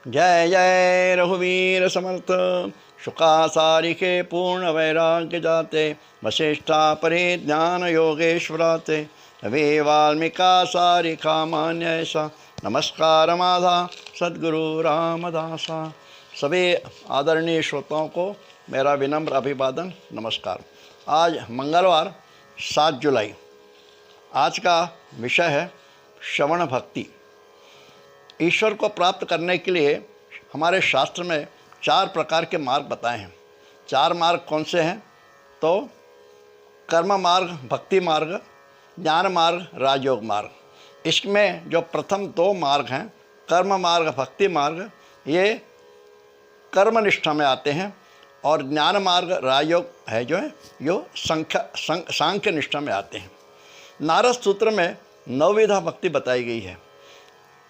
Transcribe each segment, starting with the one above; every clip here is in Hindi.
जय जय रघुवीर समर्थ। शुकासारिके पूर्ण वैराग्य जाते, वशिष्ठा परिज्ञान योगेश्वराते, रवि वाल्मीका सारिका मान्य ऐसा, नमस्कार माधा सद्गुरु रामदासा। सभी आदरणीय श्रोताओं को मेरा विनम्र अभिवादन, नमस्कार। आज मंगलवार 7 जुलाई। आज का विषय है श्रवण भक्ति। ईश्वर को प्राप्त करने के लिए हमारे शास्त्र में 4 प्रकार के मार्ग बताए हैं। 4 मार्ग कौन से हैं? तो कर्म मार्ग, भक्ति मार्ग, ज्ञान मार्ग, राजयोग मार्ग। इसमें जो प्रथम 2 मार्ग हैं, कर्म मार्ग, भक्ति मार्ग, ये कर्मनिष्ठा में आते हैं, और ज्ञान मार्ग, राजयोग है जो सांख्य निष्ठा में आते हैं। नारद सूत्र में 9 विधा भक्ति बताई गई है।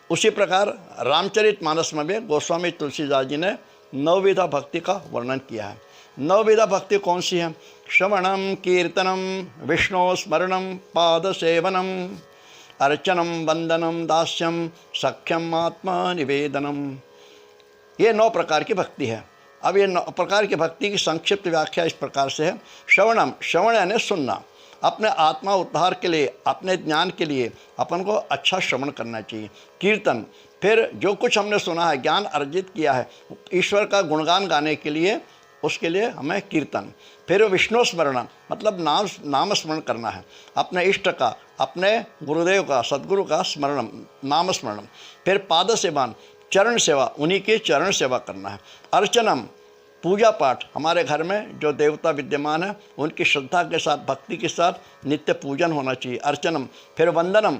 उसी प्रकार रामचरितमानस में भी गोस्वामी तुलसीदास जी ने 9 विधा भक्ति का वर्णन किया है। 9 विधा भक्ति कौन सी है? श्रवणम, कीर्तनम, विष्णु स्मरणम, पाद सेवनम, अर्चनम, वंदनम, दास्यम, सख्यम, आत्मा निवेदनम। ये 9 प्रकार की भक्ति है। अब ये 9 प्रकार की भक्ति की संक्षिप्त व्याख्या इस प्रकार से है। श्रवणम, श्रवण यानी सुनना। अपने आत्मा उद्धार के लिए, अपने ज्ञान के लिए अपन को अच्छा श्रवण करना चाहिए। कीर्तन, फिर जो कुछ हमने सुना है, ज्ञान अर्जित किया है, ईश्वर का गुणगान गाने के लिए, उसके लिए हमें कीर्तन। फिर विष्णु स्मरण, मतलब नाम स्मरण करना है, अपने इष्ट का, अपने गुरुदेव का, सद्गुरु का स्मरण, नाम स्मरण। फिर पाद सेवन, चरण सेवा, उन्हीं की चरण सेवा करना है। अर्चनम, पूजा पाठ, हमारे घर में जो देवता विद्यमान है उनकी श्रद्धा के साथ, भक्ति के साथ नित्य पूजन होना चाहिए, अर्चनम। फिर वंदनम,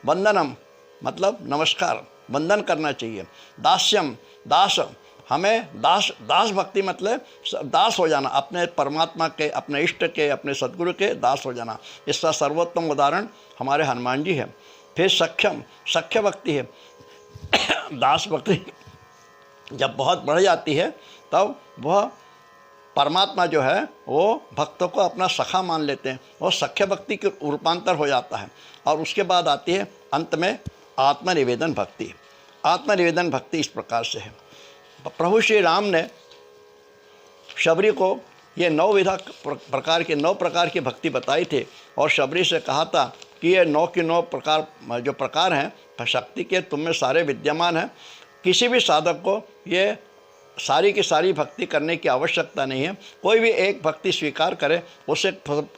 वंदनम मतलब नमस्कार, वंदन करना चाहिए। दास्यम, दास, हमें दास भक्ति मतलब दास हो जाना, अपने परमात्मा के, अपने इष्ट के, अपने सद्गुरु के दास हो जाना। इसका सर्वोत्तम उदाहरण हमारे हनुमान जी है। फिर सख्यम, सख्य भक्ति है। दास भक्ति जब बहुत बढ़ जाती है तब वह परमात्मा जो है वो भक्तों को अपना सखा मान लेते हैं, और सख्य भक्ति के रूपांतर हो जाता है। और उसके बाद आती है अंत में आत्मनिवेदन भक्ति। आत्मनिवेदन भक्ति इस प्रकार से है। प्रभु श्री राम ने शबरी को ये 9 विधा प्रकार के 9 प्रकार की भक्ति बताई थी, और शबरी से कहा था कि ये 9 के 9 प्रकार जो प्रकार हैं शक्ति के, तुम में सारे विद्यमान हैं। किसी भी साधक को ये सारी की सारी भक्ति करने की आवश्यकता नहीं है। कोई भी एक भक्ति स्वीकार करे, उसे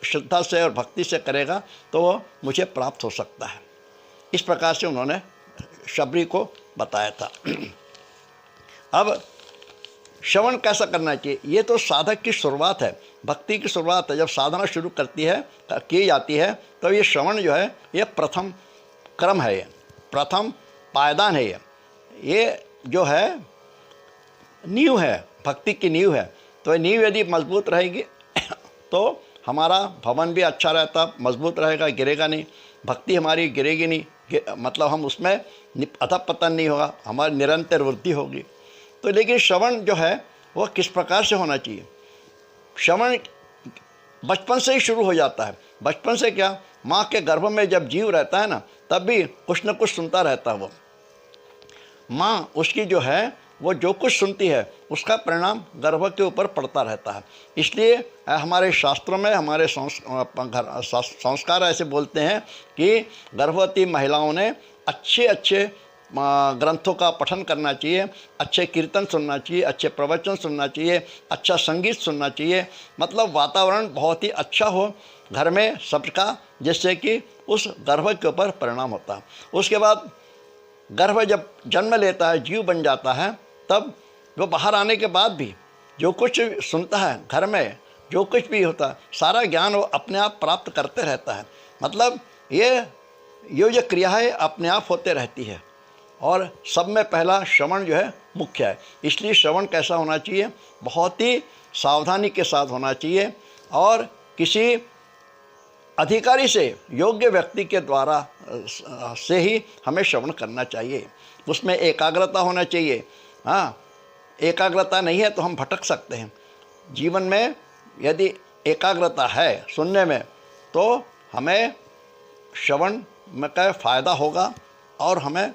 श्रद्धा से और भक्ति से करेगा तो वो मुझे प्राप्त हो सकता है। इस प्रकार से उन्होंने शबरी को बताया था। अब श्रवण कैसा करना चाहिए? ये तो साधक की शुरुआत है, भक्ति की शुरुआत है। जब साधना शुरू की जाती है तो ये श्रवण जो है ये प्रथम क्रम है, ये प्रथम पायदान है। ये जो है नींव है, भक्ति की नींव है। तो ये नींव यदि मजबूत रहेगी तो हमारा भवन भी अच्छा रहता, मजबूत रहेगा, गिरेगा नहीं। भक्ति हमारी गिरेगी नहीं, मतलब हम उसमें अधःपतन नहीं होगा, हमारी निरंतर वृद्धि होगी। तो लेकिन श्रवण जो है वह किस प्रकार से होना चाहिए? श्रवण बचपन से ही शुरू हो जाता है। बचपन से क्या, माँ के गर्भ में जब जीव रहता है ना, तब भी कुछ न कुछ सुनता रहता है। वो माँ उसकी जो है वो जो कुछ सुनती है उसका परिणाम गर्भ के ऊपर पड़ता रहता है। इसलिए हमारे शास्त्रों में हमारे संस्कार ऐसे बोलते हैं कि गर्भवती महिलाओं ने अच्छे ग्रंथों का पठन करना चाहिए, अच्छे कीर्तन सुनना चाहिए, अच्छे प्रवचन सुनना चाहिए, अच्छा संगीत सुनना चाहिए। मतलब वातावरण बहुत ही अच्छा हो घर में सबका, जिससे कि उस गर्भ के ऊपर परिणाम होता है। उसके बाद गर्भ जब जन्म लेता है, जीव बन जाता है, तब वो बाहर आने के बाद भी जो कुछ सुनता है, घर में जो कुछ भी होता है, सारा ज्ञान वो अपने आप प्राप्त करते रहता है। मतलब ये जो क्रिया है अपने आप होते रहती है, और सब में पहला श्रवण जो है मुख्य है। इसलिए श्रवण कैसा होना चाहिए? बहुत ही सावधानी के साथ होना चाहिए, और किसी अधिकारी से, योग्य व्यक्ति के द्वारा से ही हमें श्रवण करना चाहिए। उसमें एकाग्रता होना चाहिए। हाँ, एकाग्रता नहीं है तो हम भटक सकते हैं। जीवन में यदि एकाग्रता है सुनने में, तो हमें श्रवण में का फ़ायदा होगा, और हमें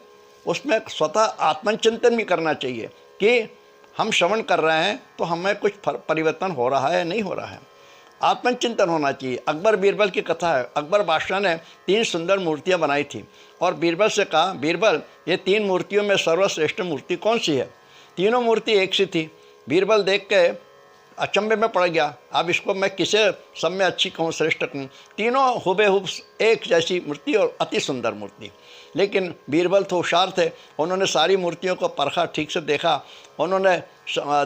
उसमें स्वतः आत्मचिंतन भी करना चाहिए कि हम श्रवण कर रहे हैं तो हमें कुछ परिवर्तन हो रहा है, नहीं हो रहा है। आत्मचिंतन होना चाहिए। अकबर बीरबल की कथा है। अकबर बादशाह ने 3 सुंदर मूर्तियां बनाई थी और बीरबल से कहा, बीरबल ये 3 मूर्तियों में सर्वश्रेष्ठ मूर्ति कौन सी है? तीनों मूर्ति एक सी थी। बीरबल देख के अचंभे में पड़ गया, अब इसको मैं किसे सब में अच्छी कहूँ, श्रेष्ठ कहूँ? तीनों हुबेहूब एक जैसी मूर्ति और अति सुंदर मूर्ति। लेकिन बीरबल तो होशियार थे, उन्होंने सारी मूर्तियों को परखा, ठीक से देखा। उन्होंने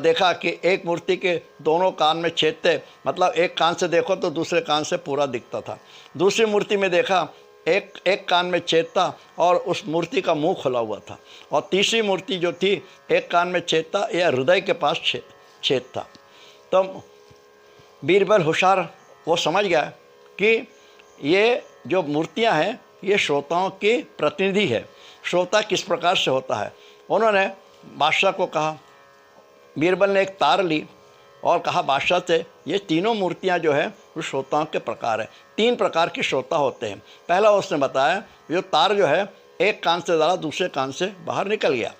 देखा कि एक मूर्ति के दोनों कान में छेद थे, मतलब एक कान से देखो तो दूसरे कान से पूरा दिखता था। दूसरी मूर्ति में देखा एक कान में छेद था और उस मूर्ति का मुंह खुला हुआ था। और तीसरी मूर्ति जो थी, एक कान में छेद था, यह हृदय के पास छेद था। तो बीरबल होशियार, वो समझ गया कि ये जो मूर्तियां हैं ये श्रोताओं के प्रतिनिधि है, श्रोता किस प्रकार से होता है। उन्होंने बादशाह को कहा, बीरबल ने एक तार ली और कहा बादशाह से, ये तीनों मूर्तियां जो है वो श्रोताओं के प्रकार है। 3 प्रकार के श्रोता होते हैं। पहला उसने बताया, जो तार जो है एक कान से ज़्यादा दूसरे कान से बाहर निकल गया।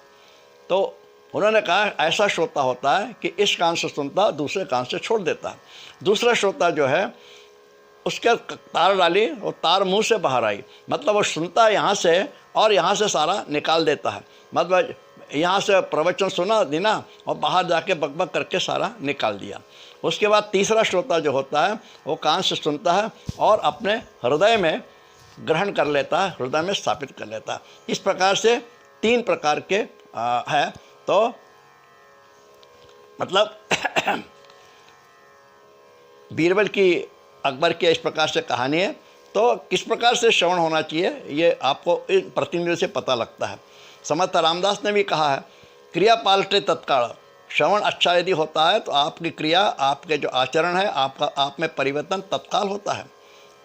तो उन्होंने कहा ऐसा श्रोता होता है कि इस कान से सुनता, दूसरे कान से छोड़ देता। दूसरा श्रोता जो है, उसके तार डाली और तार मुंह से बाहर आई, मतलब वो सुनता है यहाँ से और यहाँ से सारा निकाल देता है। मतलब यहाँ से प्रवचन सुना देना और बाहर जाके बकबक करके सारा निकाल दिया। उसके बाद तीसरा श्रोता जो होता है वो कान से सुनता है और अपने हृदय में ग्रहण कर लेता है, हृदय में स्थापित कर लेता है। इस प्रकार से 3 प्रकार के है। तो मतलब बीरबल की, अकबर की इस प्रकार से कहानी है। तो किस प्रकार से श्रवण होना चाहिए ये आपको इन प्रतिनिधियों से पता लगता है। समर्थ रामदास ने भी कहा है, क्रिया पालटे तत्काल। श्रवण अच्छा यदि होता है तो आपकी क्रिया, आपके जो आचरण है, आप में परिवर्तन तत्काल होता है।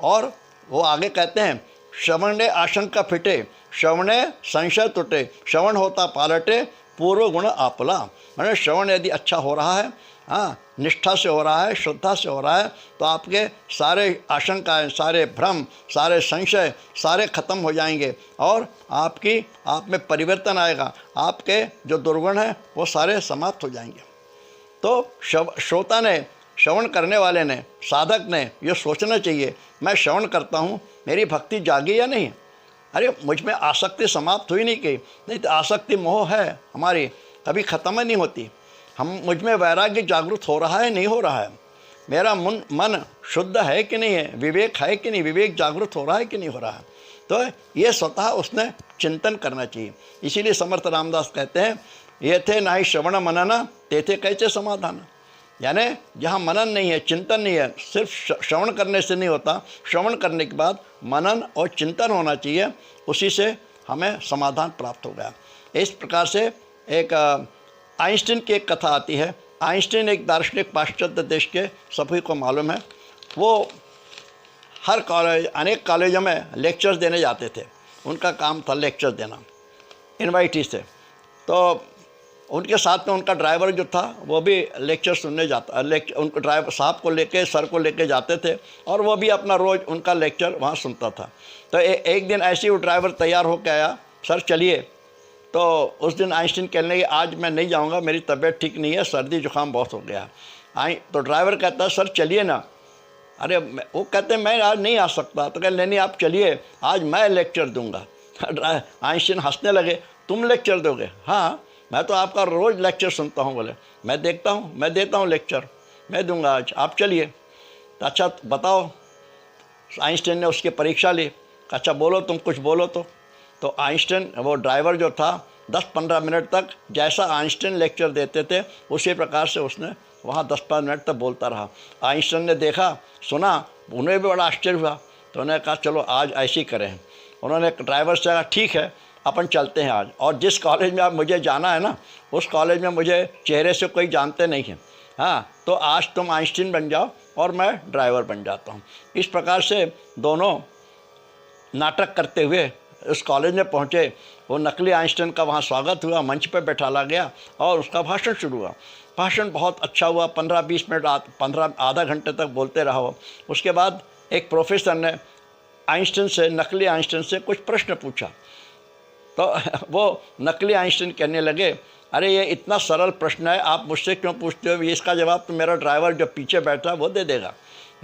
और वो आगे कहते हैं, श्रवणे आशंका फिटे, श्रवणे संशय टूटे, श्रवण होता पालटे, पूर्व गुण आपला। मैंने श्रवण यदि अच्छा हो रहा है, हाँ, निष्ठा से हो रहा है, श्रद्धा से हो रहा है, तो आपके सारे आशंकाएं, सारे भ्रम, सारे संशय सारे खत्म हो जाएंगे और आप में परिवर्तन आएगा। आपके जो दुर्गुण हैं वो सारे समाप्त हो जाएंगे। तो श्रोता ने, श्रवण करने वाले ने, साधक ने ये सोचना चाहिए, मैं श्रवण करता हूँ, मेरी भक्ति जागी या नहीं? अरे मुझ में आसक्ति समाप्त हुई नहीं कि नहीं, तो आसक्ति मोह है हमारी, कभी ख़त्म नहीं होती। मुझ में वैराग्य जागृत हो रहा है, नहीं हो रहा है? मेरा मन शुद्ध है कि नहीं है? विवेक है कि नहीं? विवेक जागृत हो रहा है कि नहीं हो रहा है? तो ये स्वतः उसने चिंतन करना चाहिए। इसीलिए समर्थ रामदास कहते हैं, ये थे ना ही श्रवण मनन, ते थे कैसे समाधान। यानी जहाँ मनन नहीं है, चिंतन नहीं है, सिर्फ श्रवण करने से नहीं होता, श्रवण करने के बाद मनन और चिंतन होना चाहिए, उसी से हमें समाधान प्राप्त हो गया। इस प्रकार से एक आइंस्टीन की एक कथा आती है। आइंस्टीन एक दार्शनिक पाश्चात्य देश के, सभी को मालूम है। वो हर कॉलेज, अनेक कॉलेजों में लेक्चर्स देने जाते थे। उनका काम था लेक्चर देना, इनवाइटी से। तो उनके साथ में उनका ड्राइवर जो था वो भी लेक्चर सुनने जाता, उनको ड्राइवर साहब को लेके, सर को लेके जाते थे और वो भी अपना रोज़ उनका लेक्चर वहाँ सुनता था। तो एक दिन ऐसे ही वो ड्राइवर तैयार होकर आया, सर चलिए। तो उस दिन आइंस्टीन कहने लगे, आज मैं नहीं जाऊँगा, मेरी तबीयत ठीक नहीं है, सर्दी जुकाम बहुत हो गया। तो ड्राइवर कहता है, सर चलिए ना। अरे वो कहते हैं मैं आज नहीं आ सकता। तो कहते नहीं आप चलिए, आज मैं लेक्चर दूँगा। आइंस्टीन हंसने लगे, तुम लेक्चर दोगे? हाँ, मैं तो आपका रोज़ लेक्चर सुनता हूँ। बोले मैं देखता हूँ, मैं देता हूँ लेक्चर, मैं दूंगा आज, आप चलिए। तो अच्छा बताओ। आइंस्टीन ने उसकी परीक्षा ली। अच्छा बोलो, तुम कुछ बोलो। तो आइंस्टीन, वो ड्राइवर जो था, 10-15 मिनट तक जैसा आइंस्टीन लेक्चर देते थे उसी प्रकार से उसने वहाँ 10-15 मिनट तक बोलता रहा। आइंस्टीन ने देखा, सुना, उन्हें भी बड़ा आश्चर्य हुआ। तो उन्होंने कहा चलो आज ऐसे ही करें। उन्होंने ड्राइवर से कहा ठीक है, अपन चलते हैं आज, और जिस कॉलेज में आप मुझे जाना है ना, उस कॉलेज में मुझे चेहरे से कोई जानते नहीं है। हाँ, तो आज तुम आइंस्टीन बन जाओ और मैं ड्राइवर बन जाता हूँ। इस प्रकार से दोनों नाटक करते हुए उस कॉलेज में पहुँचे। वो नकली आइंस्टीन का वहाँ स्वागत हुआ, मंच पर बैठाला गया और उसका भाषण शुरू हुआ। भाषण बहुत अच्छा हुआ, 15-20 मिनट, आधा घंटे तक बोलते रहा वो। उसके बाद एक प्रोफेसर ने आइंस्टीन से, नकली आइंस्टीन से कुछ प्रश्न पूछा। तो वो नकली आइंस्टीन कहने लगे, अरे ये इतना सरल प्रश्न है, आप मुझसे क्यों पूछते हो? इसका जवाब तो मेरा ड्राइवर जो पीछे बैठा वो दे देगा।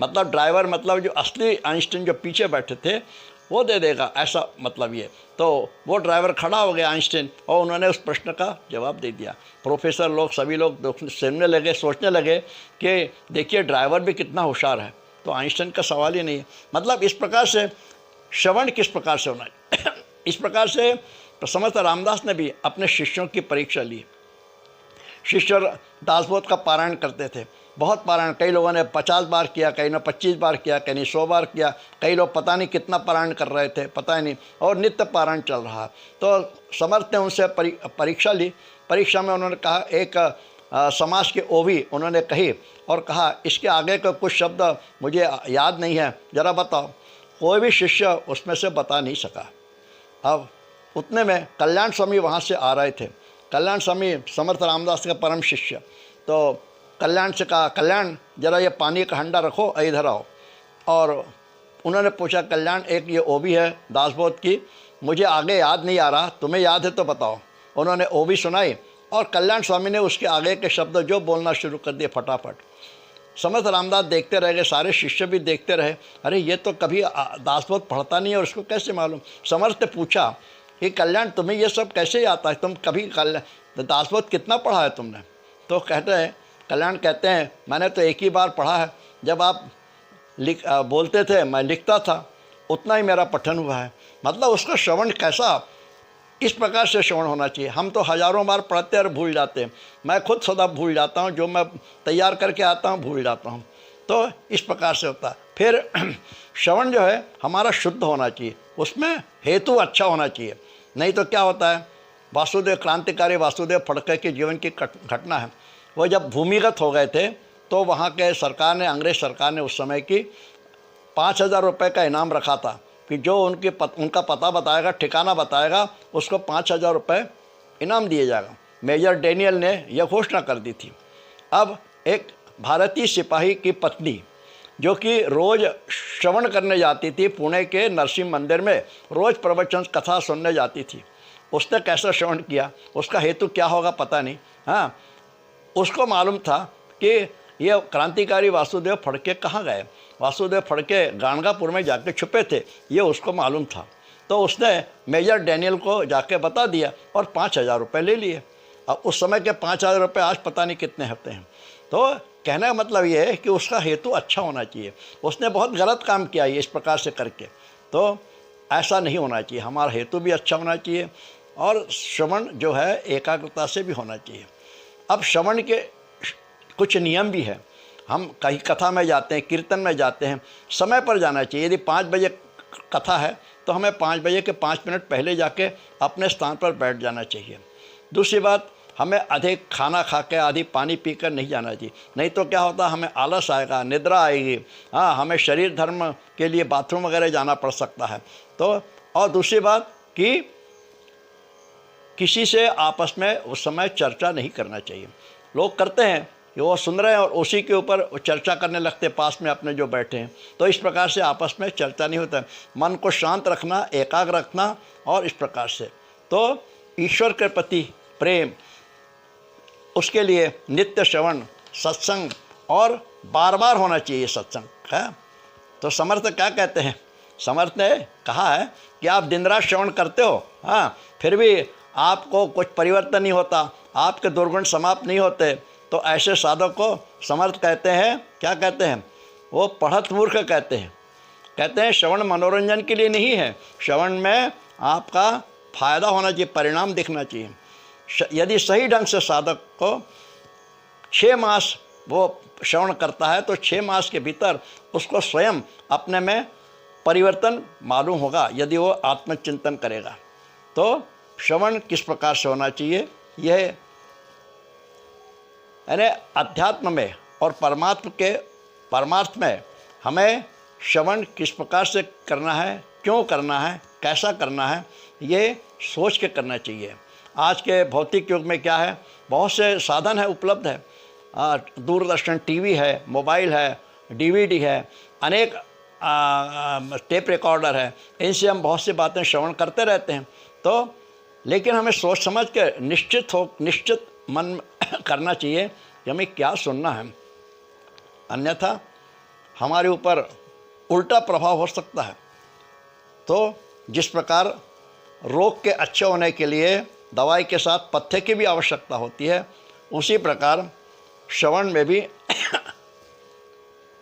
मतलब ड्राइवर मतलब जो असली आइंस्टीन जो पीछे बैठे थे वो दे देगा, ऐसा मतलब ये। तो वो ड्राइवर खड़ा हो गया आइंस्टीन, और उन्होंने उस प्रश्न का जवाब दे दिया। प्रोफेसर लोग सभी लोग सुनने लगे, सोचने लगे कि देखिए ड्राइवर भी कितना होशियार है, तो आइंस्टीन का सवाल ही नहीं है। मतलब इस प्रकार से श्रवण किस प्रकार से होना है इस प्रकार से समर्थ रामदास ने भी अपने शिष्यों की परीक्षा ली। शिष्य दासबोध का पारायण करते थे, बहुत पारायण, कई लोगों ने 50 बार किया, कई ने 25 बार किया, कई ने 100 बार किया, कई लोग पता नहीं कितना पारायण कर रहे थे, पता ही नहीं, और नित्य पारायण चल रहा। तो समर्थ ने उनसे परीक्षा ली। परीक्षा में उन्होंने कहा, एक समाज की ओवी उन्होंने कही और कहा इसके आगे का कुछ शब्द मुझे याद नहीं है, ज़रा बताओ। कोई भी शिष्य उसमें से बता नहीं सका। अब उतने में कल्याण स्वामी वहाँ से आ रहे थे। कल्याण स्वामी समर्थ रामदास का परम शिष्य। तो कल्याण से कहा, कल्याण जरा ये पानी का हंडा रखो, इधर आओ। और उन्होंने पूछा, कल्याण एक ये ओवी है दासबोध की, मुझे आगे याद नहीं आ रहा, तुम्हें याद है तो बताओ। उन्होंने ओवी सुनाई और कल्याण स्वामी ने उसके आगे के शब्द जो बोलना शुरू कर दिए फटाफट। समर्थ रामदास देखते रह गए, सारे शिष्य भी देखते रहे, अरे ये तो कभी दासबोध पढ़ता नहीं है और उसको कैसे मालूम। समर्थ ने पूछा कि कल्याण तुम्हें ये सब कैसे आता है, तुम कभी दासबोध कितना पढ़ा है तुमने? तो कहते हैं, कल्याण कहते हैं, मैंने तो एक ही बार पढ़ा है, जब आप बोलते थे मैं लिखता था, उतना ही मेरा पठन हुआ है। मतलब उसका श्रवण कैसा, इस प्रकार से श्रवण होना चाहिए। हम तो हज़ारों बार पढ़ते और भूल जाते हैं, मैं खुद सदा भूल जाता हूँ, जो मैं तैयार करके आता हूँ भूल जाता हूँ। तो इस प्रकार से होता है। फिर श्रवण जो है हमारा शुद्ध होना चाहिए, उसमें हेतु अच्छा होना चाहिए, नहीं तो क्या होता है। वासुदेव, क्रांतिकारी वासुदेव फड़के के जीवन की घटना है। वो जब भूमिगत हो गए थे तो वहाँ के सरकार ने, अंग्रेज़ सरकार ने उस समय की 5,000 रुपये का इनाम रखा था कि जो उनका पता बताएगा, ठिकाना बताएगा, उसको 5,000 रुपये इनाम दिए जाएगा। मेजर डैनियल ने यह घोषणा कर दी थी। अब एक भारतीय सिपाही की पत्नी जो कि रोज़ श्रवण करने जाती थी, पुणे के नरसिंह मंदिर में रोज़ प्रवचन कथा सुनने जाती थी, उसने कैसा श्रवण किया, उसका हेतु क्या होगा पता नहीं। हाँ, उसको मालूम था कि ये क्रांतिकारी वासुदेव फड़के कहाँ गए। वासुदेव फड़के गाणगापुर में जाके छुपे थे, ये उसको मालूम था। तो उसने मेजर डैनियल को जाके बता दिया और 5,000 रुपये ले लिए। अब उस समय के 5,000 रुपये आज पता नहीं कितने होते हैं। तो कहने का मतलब ये है कि उसका हेतु अच्छा होना चाहिए। उसने बहुत गलत काम किया ये इस प्रकार से करके, तो ऐसा नहीं होना चाहिए। हमारा हेतु भी अच्छा होना चाहिए और श्रवण जो है एकाग्रता से भी होना चाहिए। अब श्रवण के कुछ नियम भी है। हम कहीं कथा में जाते हैं, कीर्तन में जाते हैं, समय पर जाना चाहिए। यदि 5 बजे कथा है तो हमें 5 बजे के 5 मिनट पहले जाके अपने स्थान पर बैठ जाना चाहिए। दूसरी बात, हमें अधिक खाना खा के आधी पानी पीकर नहीं जाना चाहिए, नहीं तो क्या होता, हमें आलस आएगा, निद्रा आएगी। हाँ, हमें शरीर धर्म के लिए बाथरूम वगैरह जाना पड़ सकता है। तो और दूसरी बात कि किसी से आपस में उस समय चर्चा नहीं करना चाहिए। लोग करते हैं कि वो सुन रहे हैं और उसी के ऊपर चर्चा करने लगते पास में अपने जो बैठे हैं, तो इस प्रकार से आपस में चर्चा नहीं होता है। मन को शांत रखना, एकाग्र रखना, और इस प्रकार से तो ईश्वर के प्रति प्रेम, उसके लिए नित्य श्रवण, सत्संग, और बार बार होना चाहिए सत्संग है। तो समर्थ क्या कहते हैं, समर्थ ने कहा है कि आप दिन रात श्रवण करते हो, हाँ, फिर भी आपको कुछ परिवर्तन नहीं होता, आपके दुर्गुण समाप्त नहीं होते, तो ऐसे साधक को समर्थ कहते हैं, क्या कहते हैं, वो पढ़त मूर्ख कहते हैं। कहते हैं श्रवण मनोरंजन के लिए नहीं है, श्रवण में आपका फायदा होना चाहिए, परिणाम दिखना चाहिए। यदि सही ढंग से साधक को 6 मास वो श्रवण करता है तो 6 मास के भीतर उसको स्वयं अपने में परिवर्तन मालूम होगा, यदि वो आत्मचिंतन करेगा। तो श्रवण किस प्रकार से होना चाहिए, यह यानी अध्यात्म में और परमार्थ में हमें श्रवण किस प्रकार से करना है, क्यों करना है, कैसा करना है, ये सोच के करना चाहिए। आज के भौतिक युग में क्या है, बहुत से साधन है, उपलब्ध है, दूरदर्शन, टीवी है, मोबाइल है, डीवीडी है, अनेक टेप रिकॉर्डर है, इनसे हम बहुत सी बातें श्रवण करते रहते हैं। तो लेकिन हमें सोच समझ के निश्चित मन करना चाहिए कि हमें क्या सुनना है, अन्यथा हमारे ऊपर उल्टा प्रभाव हो सकता है। तो जिस प्रकार रोग के अच्छे होने के लिए दवाई के साथ पथ्य की भी आवश्यकता होती है, उसी प्रकार श्रवण में भी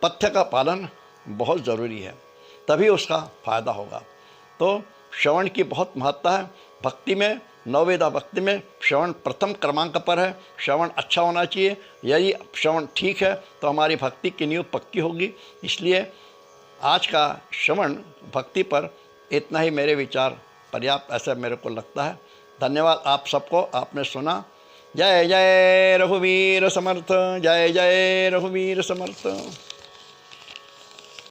पथ्य का पालन बहुत ज़रूरी है, तभी उसका फायदा होगा। तो श्रवण की बहुत महत्ता है। भक्ति में, नववेदा भक्ति में श्रवण प्रथम क्रमांक पर है। श्रवण अच्छा होना चाहिए। यदि श्रवण ठीक है तो हमारी भक्ति की नींव पक्की होगी। इसलिए आज का श्रवण भक्ति पर इतना ही मेरे विचार पर्याप्त, ऐसा मेरे को लगता है। धन्यवाद आप सबको, आपने सुना। जय जय रघुवीर समर्थ, जय जय रघुवीर समर्थ।